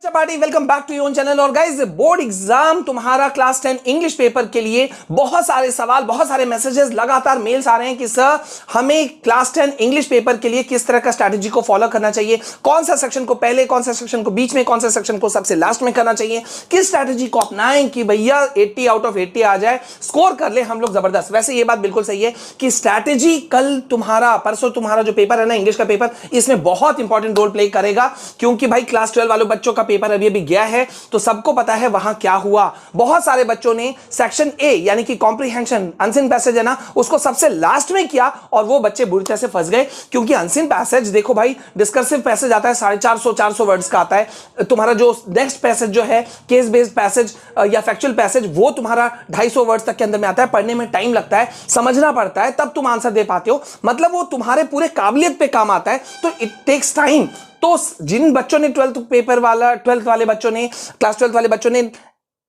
Party welcome back to your channel. और guys, board exam तुम्हारा class 10 English paper के लिए बहुत सारे सवाल, बहुत सारे मैसेजेस, लगातार मेल्स आ रहे हैं कि सर हमें क्लास 10 इंग्लिश पेपर के लिए किस तरह का स्ट्रैटेजी को फॉलो करना चाहिए, कौन सा सेक्शन को पहले, कौन सा सेक्शन को बीच में, कौन सा सेक्शन को सबसे लास्ट में करना चाहिए, किस स्ट्रैटेजी को अपनाएं कि भैया 80 आउट ऑफ 80 आ जाए, स्कोर कर ले हम लोग जबरदस्त। वैसे ये बात बिल्कुल सही है कि स्ट्रैटेजी कल तुम्हारा, परसों तुम्हारा जो पेपर है ना इंग्लिश का पेपर, इसमें बहुत इंपॉर्टेंट रोल प्ले करेगा। क्योंकि भाई क्लास 12 वालों बच्चों का पेपर अभी अभी गया है तो सबको पता है वहां क्या हुआ। बहुत सारे बच्चों ने सेक्शन ए यानी कि कॉम्प्रिहेंशन, अनसीन पैसेज है ना, उसको सबसे लास्ट में किया और वो बच्चे बुरी तरह से फंस गए। क्योंकि अनसीन पैसेज देखो भाई, डिस्कर्सिव पैसेज आता है 450 वर्ड्स का आता है। तुम्हारा जो नेक्स्ट पैसेज जो है केस बेस्ड पैसेज या फैक्चुअल पैसेज, वो तुम्हारा 250 वर्ड्स तक के अंदर में आता है। पढ़ने में टाइम लगता है, समझना पड़ता है, तब तुम आंसर दे पाते हो। मतलब वो तुम्हारे पूरे काबिलियत पे काम आता है, तो इट टेक्स टाइम। तो जिन बच्चों ने 12th वाले बच्चों ने, क्लास 12 वाले बच्चों ने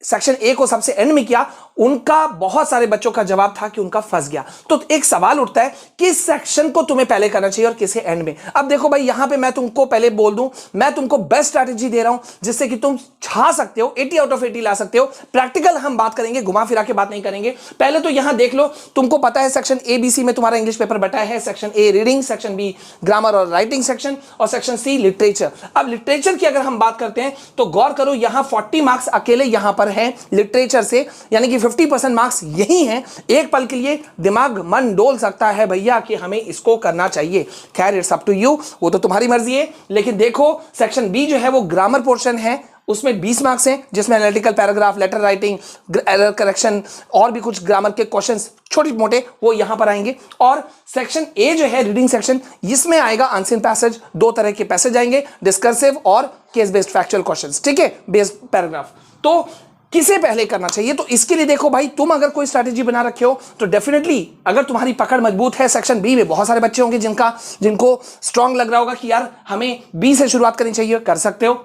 सेक्शन ए को सबसे एंड में किया, उनका बहुत सारे बच्चों का जवाब था कि उनका फंस गया। तो एक सवाल उठता है किस सेक्शन को तुम्हें पहले करना चाहिए और किसे एंड में। अब देखो भाई, यहां पे मैं तुमको पहले बोल दूं, मैं तुमको बेस्ट स्ट्रैटेजी दे रहा हूं जिससे कि तुम छा सकते हो, 80 आउट ऑफ 80 ला सकते हो। प्रैक्टिकल हम बात करेंगे, घुमा फिरा के बात नहीं करेंगे। पहले तो यहां देख लो, तुमको पता है सेक्शन ए बी सी में तुम्हारा इंग्लिश पेपर बटा है। Section A reading, section B grammar और राइटिंग सेक्शन, और सेक्शन सी लिटरेचर। अब लिटरेचर की अगर हम बात करते हैं तो गौर करो, यहां 40 मार्क्स अकेले यहां पर है लिटरेचर से, यानी कि 50% मार्क्स यही हैं। एक पल के लिए दिमाग मन डोल सकता है भैया कि हमें इसको करना चाहिए। खैर, इट्स अप टू यू, वो तो तुम्हारी मर्जी है। लेकिन देखो, सेक्शन बी जो है वो ग्रामर पोर्शन है, उसमें 20 मार्क्स हैं, जिसमें analytical paragraph, letter writing, error correction और भी कुछ ग्रामर के क्वेश्चंस छोटे मोटे वो यहां पर आएंगे। और सेक्शन ए जो है रीडिंग सेक्शन, इसमें आएगा अनसीन पैसेज। दो तरह के पैसेज आएंगे, डिस्कर्सिव और केस बेस्ड फैक्चुअल क्वेश्चंस, ठीक है, बेस्ड पैराग्राफ। तो किसे पहले करना चाहिए? तो इसके लिए देखो भाई, तुम अगर कोई स्ट्रैटेजी बना रखे हो तो डेफिनेटली, अगर तुम्हारी पकड़ मजबूत है, सेक्शन बी में बहुत सारे बच्चे होंगे जिनको स्ट्रांग लग रहा होगा कि यार हमें बी से शुरुआत करनी चाहिए, कर सकते हो।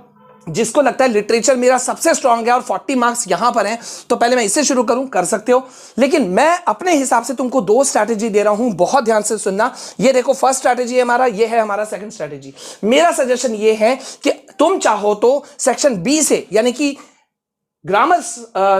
जिसको लगता है लिटरेचर मेरा सबसे स्ट्रांग है और 40 मार्क्स यहां पर हैं, तो पहले मैं इससे शुरू करूं, कर सकते हो। लेकिन मैं अपने हिसाब से तुमको दो स्ट्रैटेजी दे रहा हूं, बहुत ध्यान से सुनना। ये देखो, फर्स्ट स्ट्रैटेजी है हमारा, ये है हमारा सेकंड स्ट्रैटेजी। मेरा सजेशन ये है कि तुम चाहो तो सेक्शन बी से, यानी कि ग्रामर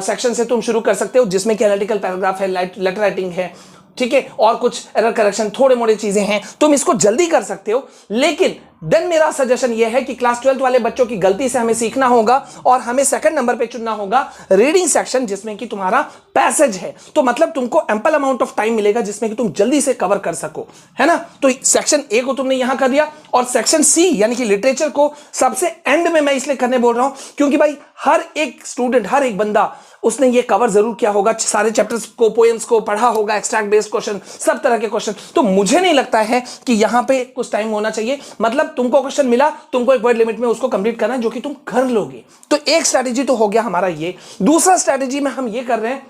सेक्शन से तुम शुरू कर सकते हो, जिसमें कि एनालिटिकल पैराग्राफ है, लेटर राइटिंग है, ठीक है, और कुछ एरर करेक्शन, थोड़े मोड़े चीजें हैं। तुम इसको जल्दी कर सकते हो। लेकिन देन मेरा सजेशन यह है कि क्लास 12 वाले बच्चों की गलती से हमें सीखना होगा और हमें सेकंड नंबर पे चुनना होगा रीडिंग सेक्शन, जिसमें कि तुम्हारा पैसेज है। तो मतलब तुमको एम्पल अमाउंट ऑफ टाइम मिलेगा जिसमें कि तुम जल्दी से कवर कर सको, है ना। तो सेक्शन ए को तुमने यहां कर दिया, और सेक्शन सी यानी कि लिटरेचर को सबसे एंड में मैं इसलिए करने बोल रहा हूं क्योंकि भाई हर एक स्टूडेंट, हर एक बंदा, उसने ये कवर जरूर किया होगा, सारे चैप्टर्स को, पोएम्स को पढ़ा होगा, एक्सट्रैक्ट बेस्ड क्वेश्चन, सब तरह के क्वेश्चन। तो मुझे नहीं लगता है कि यहां पे कुछ टाइम होना चाहिए। मतलब तुमको क्वेश्चन मिला, तुमको एक वर्ड लिमिट में उसको कंप्लीट करना है, जो कि तुम कर लोगे। तो एक स्ट्रैटेजी तो हो गया हमारा ये। दूसरा स्ट्रैटेजी में हम ये कर रहे हैं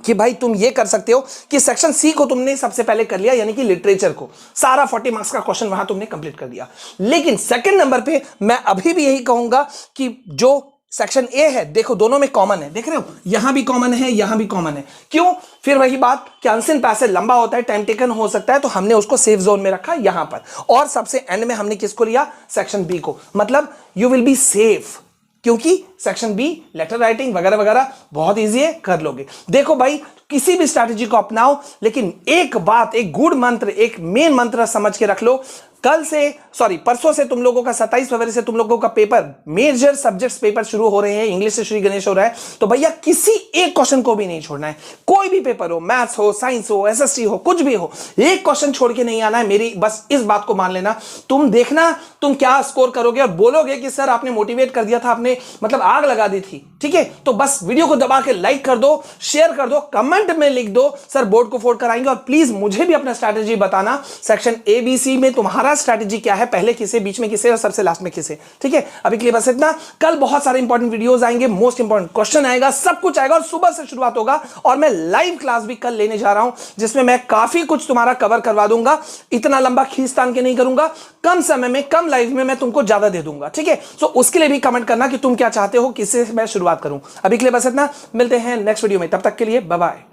कि भाई तुम ये कर सकते हो कि सेक्शन सी को तुमने सबसे पहले कर लिया, यानी कि लिटरेचर को, सारा 40 मार्क्स का क्वेश्चन वहां तुमने कंप्लीट कर दिया। लेकिन सेकंड नंबर पे मैं अभी भी यही कहूंगा कि जो सेक्शन ए है, देखो दोनों में कॉमन है, देख रहे हो, यहां भी कॉमन है, यहां भी कॉमन है। क्यों? फिर वही बात कि अनसीन पैसेज लंबा होता है, टाइम टेकन हो सकता है, तो हमने उसको सेफ जोन में रखा यहां पर। और सबसे एंड में हमने किसको लिया? सेक्शन बी को। मतलब यू विल बी सेफ, क्योंकि सेक्शन बी लेटर राइटिंग वगैरह वगैरह बहुत इजी है, कर लोगे। देखो भाई, किसी भी स्ट्रैटेजी को अपनाओ, लेकिन एक बात, एक गुड मंत्र, एक मेन मंत्र समझ के रख लो। परसों से तुम लोगों का 27 फरवरी से तुम लोगों का पेपर, मेजर सब्जेक्ट्स पेपर शुरू हो रहे हैं। इंग्लिश से श्री गणेश हो रहा है, तो भैया किसी एक क्वेश्चन को भी नहीं छोड़ना है। कोई भी पेपर हो, मैथ्स हो, साइंस हो, एसएसटी हो, कुछ भी हो, एक क्वेश्चन छोड़ के नहीं आना है। मेरी बस इस बात को मान लेना। तुम देखना तुम क्या स्कोर करोगे और बोलोगे कि सर आपने मोटिवेट कर दिया था, आपने मतलब आग लगा दी थी, ठीक है। तो बस वीडियो को दबा के लाइक कर दो, शेयर कर दो, कमेंट में लिख दो सर बोर्ड को फोड़ कराएंगे। और प्लीज मुझे भी अपना स्ट्रैटेजी बताना, सेक्शन ए बी सी में तुम्हारा स्ट्रैटेजी क्या है, पहले किसे, बीच में किसे और सबसे लास्ट में किसे, ठीक है। अभी के लिए बस इतना। कल बहुत सारे इंपॉर्टेंट वीडियोस आएंगे, मोस्ट इंपॉर्टेंट क्वेश्चन आएगा, सब कुछ आएगा, और सुबह से शुरुआत होगा। और मैं लाइव क्लास भी कल लेने जा रहा हूं, जिसमें मैं काफी कुछ तुम्हारा कवर करवा दूंगा। इतना लंबा खींचतान के नहीं करूंगा, कम समय में, कम लाइव में मैं तुमको ज्यादा दे दूंगा, ठीक है। सो उसके लिए भी कमेंट करना कि तुम क्या चाहते हो, किससे मैं शुरुआत करूं। अभी के लिए बस इतना, मिलते हैं नेक्स्ट वीडियो में, तब तक के लिए बाय बाय।